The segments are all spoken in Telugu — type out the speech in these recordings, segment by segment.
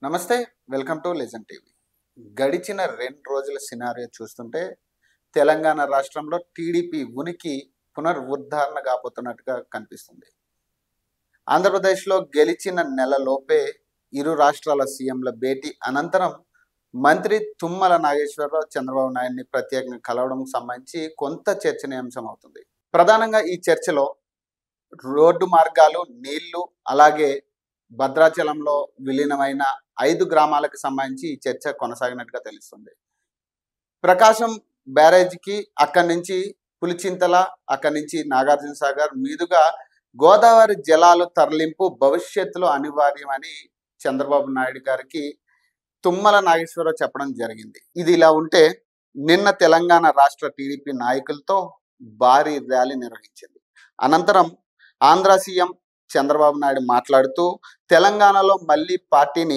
నమస్తే. Welcome to legend TV. గడిచిన 2 రోజుల సినారియో చూస్తుంటే తెలంగాణ రాష్ట్రంలో టీడీపీ ఉనికి పునరుద్ధరణ కాబోతున్నట్టుగా కనిపిస్తుంది. ఆంధ్రప్రదేశ్లో గెలిచిన నెలలోపే ఇరు రాష్ట్రాల సీఎంల భేటీ అనంతరం మంత్రి తుమ్మల నాగేశ్వరరావు చంద్రబాబు నాయుడిని ప్రత్యేకంగా కలవడం సంబంధించి కొంత చర్చనీయాంశం అవుతుంది. ప్రధానంగా ఈ చర్చలో రోడ్డు మార్గాలు, నీళ్లు, అలాగే భద్రాచలంలో విలీనమైన 5 గ్రామాలకు సంబంధించి ఈ చర్చ కొనసాగినట్టుగా తెలుస్తుంది. ప్రకాశం బ్యారేజ్కి అక్కడి నుంచి పులిచింతల, అక్కడి నుంచి నాగార్జున సాగర్ మీదుగా గోదావరి జలాలు తరలింపు భవిష్యత్తులో అనివార్యమని చంద్రబాబు నాయుడు గారికి తుమ్మల నాగేశ్వరరావు చెప్పడం జరిగింది. ఇది ఇలా ఉంటే నిన్న తెలంగాణ రాష్ట్ర టీడీపీ నాయకులతో భారీ ర్యాలీ నిర్వహించింది. అనంతరం ఆంధ్ర సీఎం చంద్రబాబు నాయుడు మాట్లాడుతూ తెలంగాణలో మళ్ళీ పార్టీని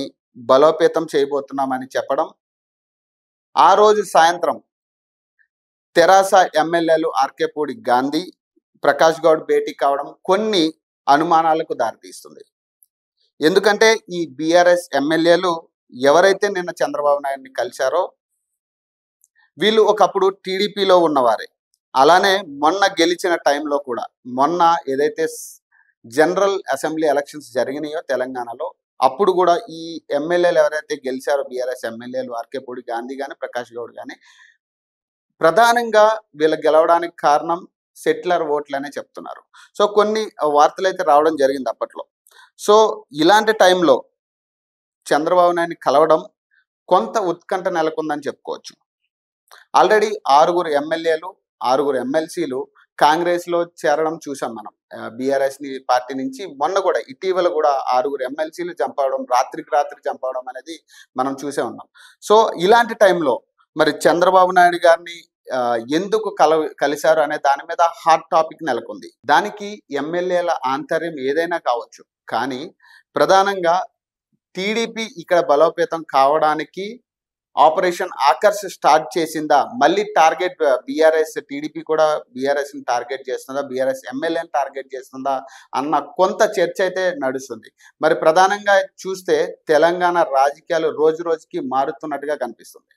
బలోపేతం చేయబోతున్నామని చెప్పడం, ఆ రోజు సాయంత్రం తెరాస ఎమ్మెల్యేలు ఆర్కేపూడి గాంధీ, ప్రకాష్ గౌడ్ భేటీ కావడం కొన్ని అనుమానాలకు దారితీస్తుంది. ఎందుకంటే ఈ బీఆర్ఎస్ ఎమ్మెల్యేలు ఎవరైతే నిన్న చంద్రబాబు నాయుడిని కలిశారో వీళ్ళు ఒకప్పుడు టీడీపీలో ఉన్నవారే. అలానే మొన్న గెలిచిన టైంలో కూడా, మొన్న ఏదైతే జనరల్ అసెంబ్లీ ఎలక్షన్స్ జరిగినాయో తెలంగాణలో, అప్పుడు కూడా ఈ ఎమ్మెల్యేలు ఎవరైతే గెలిచారో బీఆర్ఎస్ ఎమ్మెల్యేలు ఆర్కేపూడి గాంధీ కానీ ప్రకాష్ గౌడ్ కానీ, ప్రధానంగా వీళ్ళు గెలవడానికి కారణం సెటిలర్ ఓట్లనే చెప్తున్నారు. సో కొన్ని వార్తలు అయితే రావడం జరిగింది అప్పట్లో. సో ఇలాంటి టైంలో చంద్రబాబు నాయుడిని కలవడం కొంత ఉత్కంఠ నెలకొందని చెప్పుకోవచ్చు. ఆల్రెడీ 6 ఎమ్మెల్యేలు, 6 ఎమ్మెల్సీలు కాంగ్రెస్లో చేరడం చూసాం మనం. బీఆర్ఎస్ పార్టీ నుంచి మొన్న కూడా ఇటీవల కూడా 6 ఎమ్మెల్సీలు చంపవడం, రాత్రికి రాత్రి చంపవడం అనేది మనం చూసే ఉన్నాం. సో ఇలాంటి టైంలో మరి చంద్రబాబు నాయుడు గారిని ఎందుకు కలిశారు అనే దాని మీద హాట్ టాపిక్ నెలకొంది. దానికి ఎమ్మెల్యేల ఆంతర్యం ఏదైనా కావచ్చు, కానీ ప్రధానంగా టీడీపీ ఇక్కడ బలోపేతం కావడానికి ఆపరేషన్ ఆకర్ష్ స్టార్ట్ చేసిందా, మళ్ళీ టార్గెట్ బీఆర్ఎస్, టీడీపీ కూడా బీఆర్ఎస్ని టార్గెట్ చేస్తుందా, బీఆర్ఎస్ ఎమ్మెల్యేని టార్గెట్ చేస్తుందా అన్న కొంత చర్చ అయితే నడుస్తుంది. మరి ప్రధానంగా చూస్తే తెలంగాణ రాజకీయాలు రోజు రోజుకి మారుతున్నట్టుగా కనిపిస్తుంది.